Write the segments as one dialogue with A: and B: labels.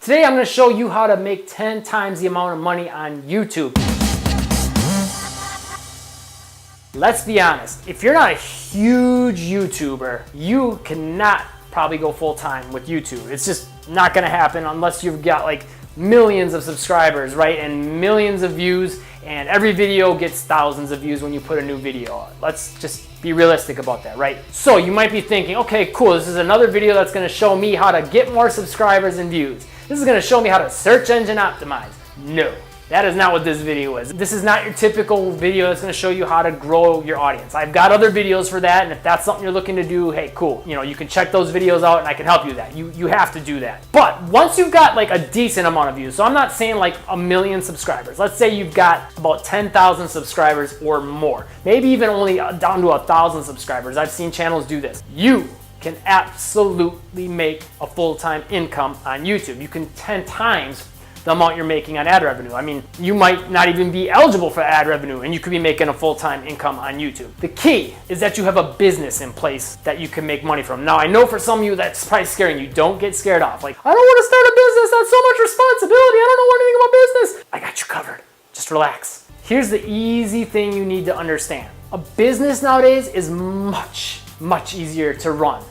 A: Today I'm going to show you how to make 10 times the amount of money on YouTube. Let's be honest, if you're not a huge YouTuber, you cannot probably go full-time with YouTube. It's just not going to happen unless you've got like millions of subscribers, right? And millions of views, and every video gets thousands of views when you put a new video on. Let's just be realistic about that, right? So you might be thinking, okay, cool, this is another video that's going to show me how to get more subscribers and views. This is going to show me how to search engine optimize. No. That is not what this video is. This is not your typical video that's going to show you how to grow your audience. I've got other videos for that, and if that's something you're looking to do, hey, cool. You know, you can check those videos out and I can help you with that. You have to do that. But once you've got like a decent amount of views, so I'm not saying like 1 million subscribers. Let's say you've got about 10,000 subscribers or more. Maybe even only down to 1,000 subscribers. I've seen channels do this. You can absolutely make a full-time income on YouTube. You can 10 times the amount you're making on ad revenue. I mean, you might not even be eligible for ad revenue and you could be making a full-time income on YouTube. The key is that you have a business in place that you can make money from. Now, I know for some of you that's probably scaring you. Don't get scared off. Like, I don't want to start a business. That's so much responsibility. I don't know anything about business. I got you covered. Just relax. Here's the easy thing you need to understand. A business nowadays is much easier to run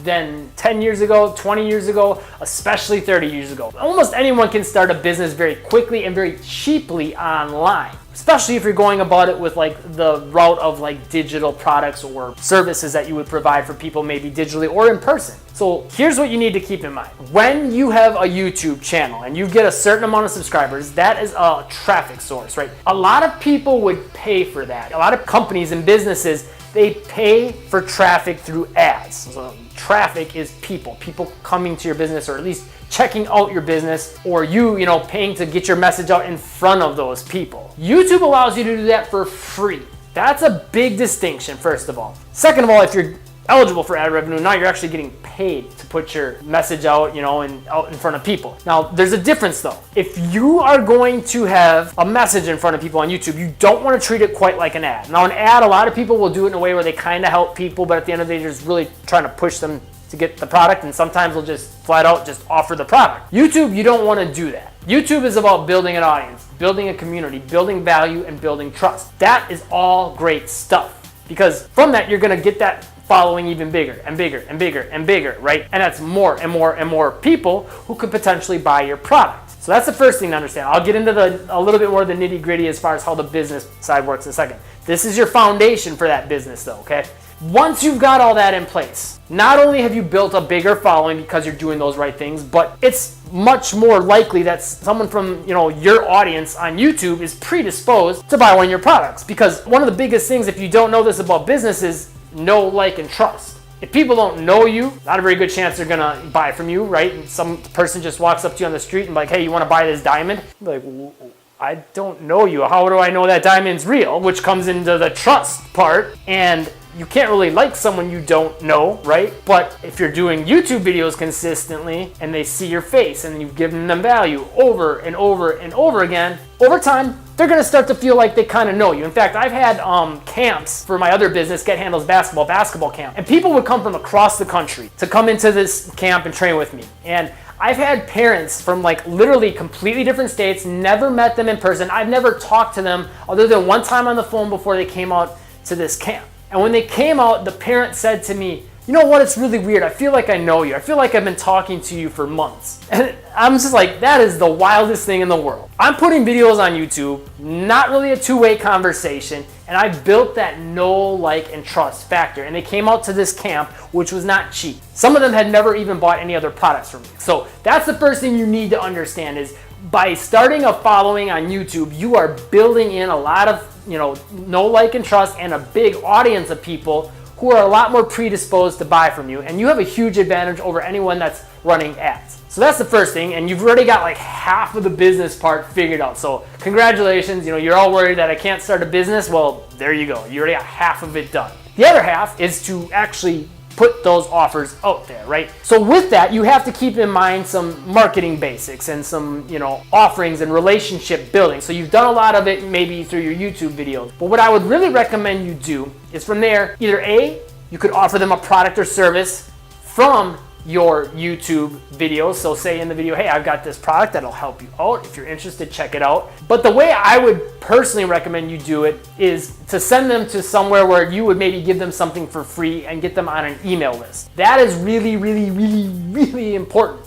A: than 10 years ago, 20 years ago, especially 30 years ago. Almost anyone can start a business very quickly and very cheaply online, especially if you're going about it with like the route of like digital products or services that you would provide for people, maybe digitally or in person. So here's what you need to keep in mind. When you have a YouTube channel and you get a certain amount of subscribers, that is a traffic source, right? A lot of people would pay for that. A lot of companies and businesses, they pay for traffic through ads. So traffic is people coming to your business, or at least checking out your business, or you paying to get your message out in front of those people. YouTube allows you to do that for free. That's a big distinction, first of all. Second of all, if you're eligible for ad revenue, now you're actually getting paid to put your message out, and out in front of people. Now, there's a difference though. If you are going to have a message in front of people on YouTube, you don't want to treat it quite like an ad. Now, an ad, a lot of people will do it in a way where they kind of help people, but at the end of the day, they're just really trying to push them to get the product, and sometimes they'll just flat out just offer the product. YouTube, you don't want to do that. YouTube is about building an audience, building a community, building value, and building trust. That is all great stuff, because from that, you're going to get that following even bigger and bigger and bigger and bigger, right? And that's more and more and more people who could potentially buy your product. So that's the first thing to understand. I'll get into a little bit more of the nitty gritty as far as how the business side works in a second. This is your foundation for that business though, okay? Once you've got all that in place, not only have you built a bigger following because you're doing those right things, but it's much more likely that someone from your audience on YouTube is predisposed to buy one of your products. Because one of the biggest things, if you don't know this about business, is know, like, and trust. If people don't know you, not a very good chance they're gonna buy from you, right? And some person just walks up to you on the street and like, hey, you wanna buy this diamond? You're like, I don't know you. How do I know that diamond's real? Which comes into the trust part. And you can't really like someone you don't know, right? But if you're doing YouTube videos consistently and they see your face and you've given them value over and over and over again, over time, they're gonna start to feel like they kind of know you. In fact, I've had camps for my other business, Get Handles basketball camp, and people would come from across the country to come into this camp and train with me. And I've had parents from like literally completely different states, never met them in person. I've never talked to them other than one time on the phone before they came out to this camp. And when they came out, the parent said to me, you know what, it's really weird. I feel like I know you. I feel like I've been talking to you for months. And I'm just like, that is the wildest thing in the world. I'm putting videos on YouTube, not really a two-way conversation, and I built that know, like, and trust factor. And they came out to this camp, which was not cheap. Some of them had never even bought any other products from me. So that's the first thing you need to understand is by starting a following on YouTube, you are building in a lot of, know, like, and trust and a big audience of people who are a lot more predisposed to buy from you, and you have a huge advantage over anyone that's running ads. So that's the first thing, and you've already got like half of the business part figured out. So congratulations, you're all worried that I can't start a business. Well, there you go. You already got half of it done. The other half is to actually put those offers out there, right? So with that, you have to keep in mind some marketing basics and some, offerings and relationship building. So you've done a lot of it maybe through your YouTube videos. But what I would really recommend you do is from there, either A, you could offer them a product or service from your YouTube videos. So say in the video, hey, I've got this product that'll help you out. If you're interested, check it out. But the way I would personally recommend you do it is to send them to somewhere where you would maybe give them something for free and get them on an email list. That is really, really, really, really important.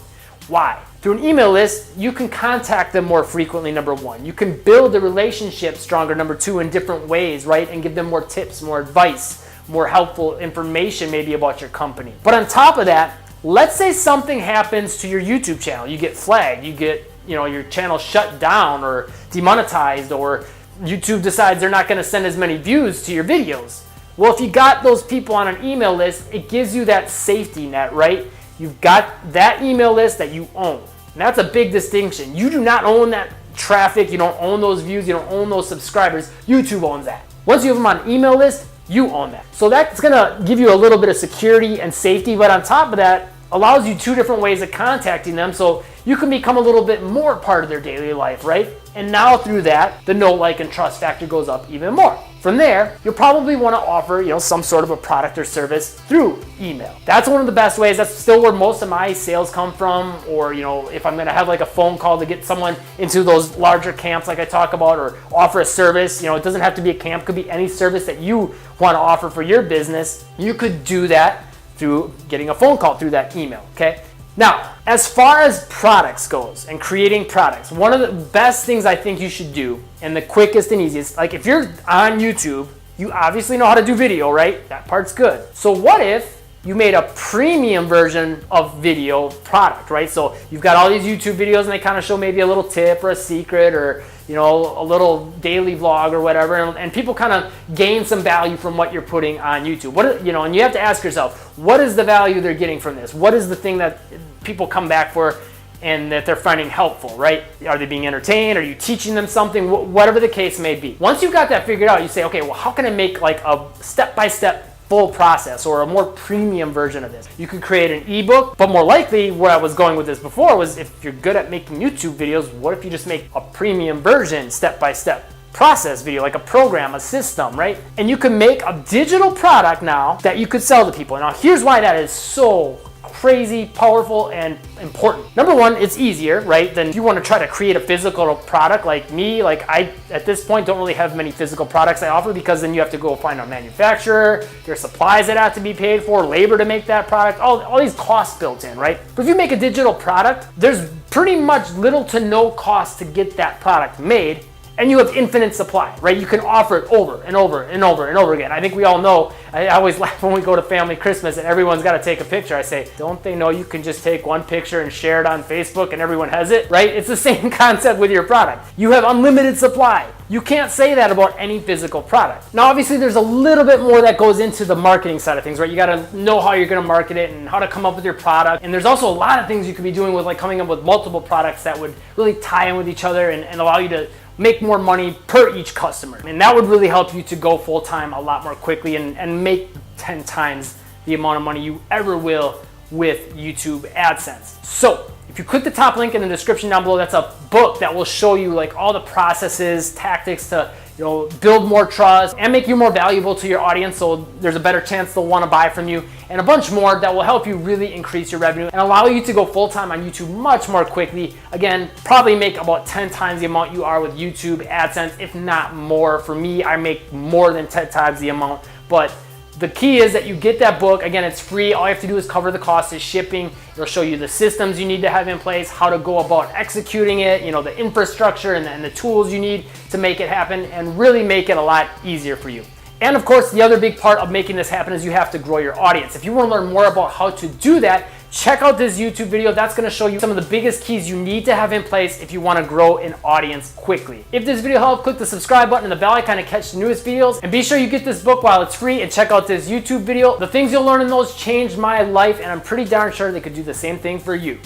A: Why? Through an email list, you can contact them more frequently, number one. You can build a relationship stronger, number two, in different ways, right? And give them more tips, more advice, more helpful information maybe about your company. But on top of that, let's say something happens to your YouTube channel. You get flagged, you get, your channel shut down or demonetized, or YouTube decides they're not gonna send as many views to your videos. Well, if you got those people on an email list, it gives you that safety net, right? You've got that email list that you own. And that's a big distinction. You do not own that traffic, you don't own those views, you don't own those subscribers. YouTube owns that. Once you have them on an email list, you own that. So that's gonna give you a little bit of security and safety, but on top of that, allows you two different ways of contacting them, so you can become a little bit more part of their daily life, right? And now through that, the know, like, and trust factor goes up even more. From there, you'll probably want to offer, some sort of a product or service through email. That's one of the best ways. That's still where most of my sales come from. Or, if I'm going to have like a phone call to get someone into those larger camps like I talk about, or offer a service, it doesn't have to be a camp, it could be any service that you want to offer for your business. You could do that through getting a phone call through that email, okay? Now, as far as products goes and creating products, one of the best things I think you should do, and the quickest and easiest, like if you're on YouTube, you obviously know how to do video, right? That part's good. So what if you made a premium version of video product, right? So you've got all these YouTube videos and they kind of show maybe a little tip or a secret or a little daily vlog or whatever, and people kind of gain some value from what you're putting on YouTube. And you have to ask yourself, what is the value they're getting from this? What is the thing that people come back for and that they're finding helpful, right? Are they being entertained? Are you teaching them something? Whatever the case may be. Once you've got that figured out, you say, okay, well, how can I make like a step-by-step full process or a more premium version of this? You could create an ebook, but more likely where I was going with this before was, if you're good at making YouTube videos, what if you just make a premium version, step-by-step process video, like a program, a system, right? And you can make a digital product now that you could sell to people. Now here's why that is so crazy, powerful, and important. Number one, it's easier, right? Than if you want to try to create a physical product like me. Like I, at this point, don't really have many physical products I offer, because then you have to go find a manufacturer, there's supplies that have to be paid for, labor to make that product, all these costs built in, right? But if you make a digital product, there's pretty much little to no cost to get that product made, and you have infinite supply, right? You can offer it over and over and over and over again. I think we all know, I always laugh when we go to family Christmas and everyone's got to take a picture. I say, don't they know you can just take one picture and share it on Facebook and everyone has it, right? It's the same concept with your product. You have unlimited supply. You can't say that about any physical product. Now, obviously, there's a little bit more that goes into the marketing side of things, right? You got to know how you're going to market it and how to come up with your product. And there's also a lot of things you could be doing with like coming up with multiple products that would really tie in with each other and allow you to make more money per each customer. And that would really help you to go full-time a lot more quickly and make 10 times the amount of money you ever will with YouTube AdSense. So if you click the top link in the description down below, that's a book that will show you like all the processes, tactics to build more trust and make you more valuable to your audience, so there's a better chance they'll want to buy from you, and a bunch more that will help you really increase your revenue and allow you to go full-time on YouTube much more quickly. Again, probably make about 10 times the amount you are with YouTube AdSense, if not more. For me, I make more than 10 times the amount, but the key is that you get that book. Again, it's free. All you have to do is cover the cost of shipping. It'll show you the systems you need to have in place, how to go about executing it, the infrastructure and the tools you need to make it happen, and really make it a lot easier for you. And of course, the other big part of making this happen is you have to grow your audience. If you want to learn more about how to do that, check out this YouTube video. That's going to show you some of the biggest keys you need to have in place if you want to grow an audience quickly. If this video helped, click the subscribe button and the bell icon to catch the newest videos. And be sure you get this book while it's free and check out this YouTube video. The things you'll learn in those changed my life, and I'm pretty darn sure they could do the same thing for you.